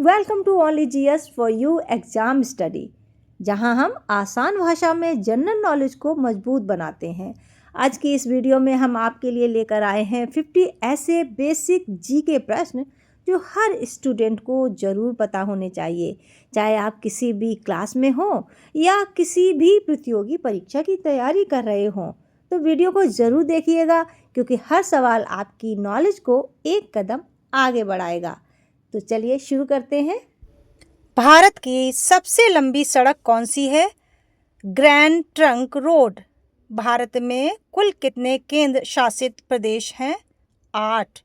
Welcome to only GS for you exam study, जहां हम आसान भाषा में जनरल नॉलेज को मजबूत बनाते हैं। आज की इस वीडियो में हम आपके लिए लेकर आए हैं 50 ऐसे बेसिक जीके प्रश्न जो हर स्टूडेंट को ज़रूर पता होने चाहिए, चाहे आप किसी भी क्लास में हो या किसी भी प्रतियोगी परीक्षा की तैयारी कर रहे हों। तो वीडियो को ज़रूर देखिएगा, क्योंकि हर सवाल आपकी नॉलेज को एक कदम आगे बढ़ाएगा। तो चलिए शुरू करते हैं। भारत की सबसे लंबी सड़क कौन सी है? Grand trunk road. भारत में कुल कितने केंद्र शासित प्रदेश हैं? 8।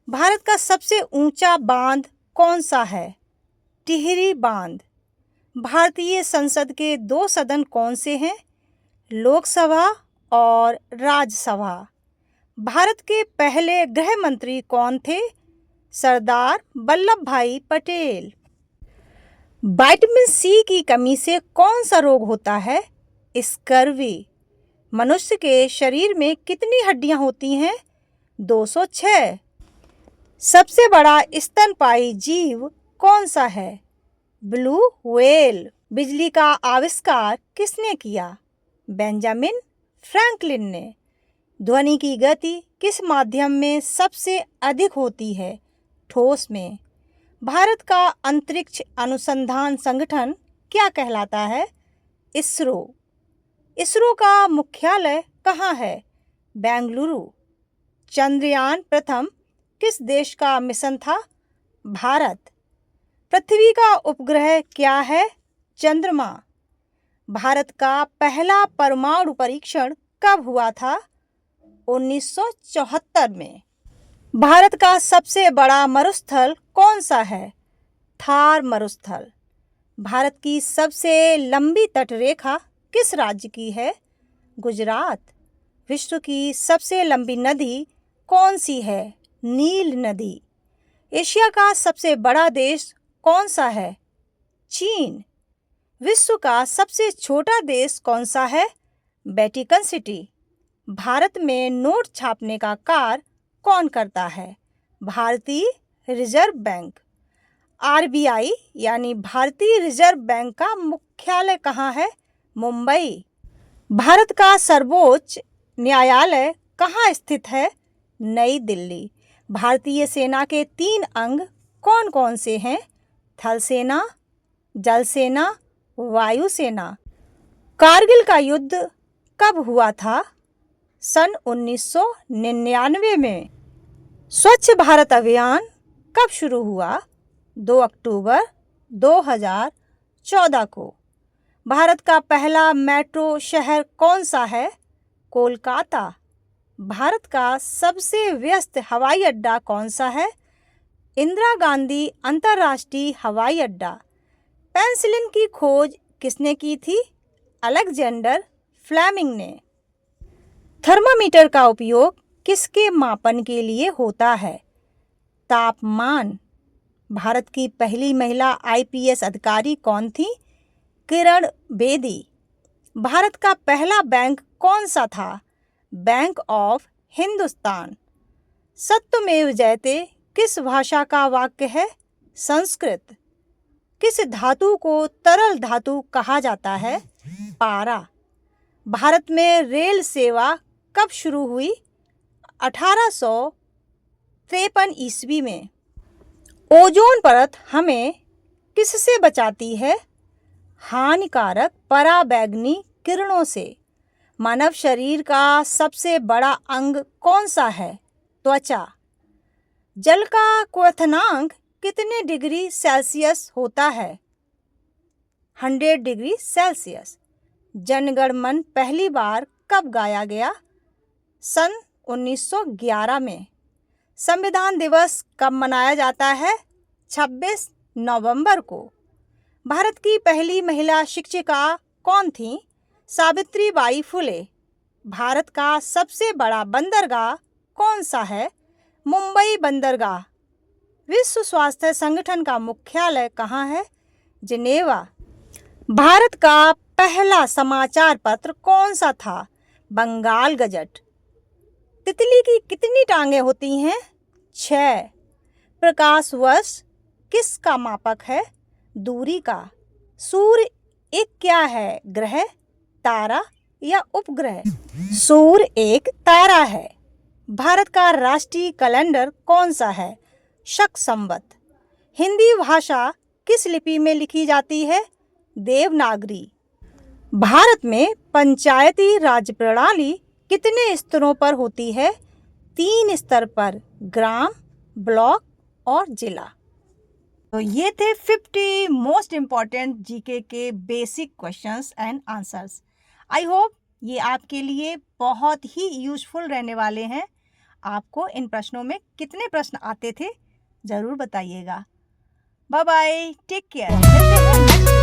भारत का सबसे ऊंचा बांध कौन सा है? टिहरी बांध। भारतीय संसद के 2 सदन कौन से हैं? लोकसभा और राज्यसभा। भारत के पहले गृह मंत्री कौन थे? सरदार वल्लभ भाई पटेल। विटामिन सी की कमी से कौन सा रोग होता है? स्कर्वी। मनुष्य के शरीर में कितनी हड्डियां होती हैं? 206। सबसे बड़ा स्तनपायी जीव कौन सा है? Blue whale. बिजली का आविष्कार किसने किया? बेंजामिन फ्रैंकलिन ने। ध्वनि की गति किस माध्यम में सबसे अधिक होती है? ठोस में। भारत का अंतरिक्ष अनुसंधान संगठन क्या कहलाता है? इसरो। इसरो का मुख्यालय कहाँ है? बेंगलुरु। चंद्रयान प्रथम किस देश का मिशन था? भारत। पृथ्वी का उपग्रह क्या है? चंद्रमा। भारत का पहला परमाणु परीक्षण कब हुआ था? 1974 में। भारत का सबसे बड़ा मरुस्थल कौन सा है? थार मरुस्थल। भारत की सबसे लंबी तटरेखा किस राज्य की है? गुजरात। विश्व की सबसे लंबी नदी कौन सी है? नील नदी। एशिया का सबसे बड़ा देश कौन सा है? चीन। विश्व का सबसे छोटा देश कौन सा है? Vatican city. भारत में नोट छापने का कार्य कौन करता है? भारतीय रिजर्व बैंक। आरबीआई यानी भारतीय रिजर्व बैंक का मुख्यालय कहाँ है? मुंबई। भारत का सर्वोच्च न्यायालय कहाँ स्थित है? नई दिल्ली। भारतीय सेना के 3 अंग कौन कौन से हैं? थल सेना, जल सेना, वायुसेना। कारगिल का युद्ध कब हुआ था? सन 1999 में। स्वच्छ भारत अभियान कब शुरू हुआ? 2 अक्टूबर 2014 को। भारत का पहला मेट्रो शहर कौन सा है? कोलकाता। भारत का सबसे व्यस्त हवाई अड्डा कौन सा है? इंदिरा गांधी अंतर्राष्ट्रीय हवाई अड्डा। पेनिसिलिन की खोज किसने की थी? अलेक्जेंडर फ्लेमिंग ने। थर्मामीटर का उपयोग किसके मापन के लिए होता है? तापमान। भारत की पहली महिला आईपीएस अधिकारी कौन थी? किरण बेदी। भारत का पहला बैंक कौन सा था? Bank of Hindustan. सत्यमेव जयते किस भाषा का वाक्य है? संस्कृत। किस धातु को तरल धातु कहा जाता है? पारा। भारत में रेल सेवा कब शुरू हुई? 1853 ईस्वी में। ओजोन परत हमें किससे बचाती है? हानिकारक पराबैंगनी किरणों से। मानव शरीर का सबसे बड़ा अंग कौन सा है? त्वचा। जल का क्वथनांक कितने डिग्री सेल्सियस होता है? 100 डिग्री सेल्सियस। जनगण मन पहली बार कब गाया गया? सन 1911 में। संविधान दिवस कब मनाया जाता है? 26 नवंबर को। भारत की पहली महिला शिक्षिका कौन थी? सावित्रीबाई फुले। भारत का सबसे बड़ा बंदरगाह कौन सा है? मुंबई बंदरगाह। विश्व स्वास्थ्य संगठन का मुख्यालय कहाँ है? जिनेवा। भारत का पहला समाचार पत्र कौन सा था? बंगाल गजट। तितली की कितनी टांगें होती हैं? 6। प्रकाश वर्ष किसका मापक है? दूरी का। सूर्य एक क्या है? ग्रह, तारा या उपग्रह? सूर्य एक तारा है। भारत का राष्ट्रीय कैलेंडर कौन सा है? शक संवत। हिंदी भाषा किस लिपि में लिखी जाती है? देवनागरी। भारत में पंचायती राज प्रणाली कितने स्तरों पर होती है? 3 स्तर पर, ग्राम, ब्लॉक और जिला। तो ये थे 50 मोस्ट इम्पॉर्टेंट जीके के basic questions and answers. I hope ये आपके लिए बहुत ही यूजफुल रहने वाले हैं। आपको इन प्रश्नों में कितने प्रश्न आते थे ज़रूर बताइएगा। Bye bye, take care. मिलते हैं नेक्स्ट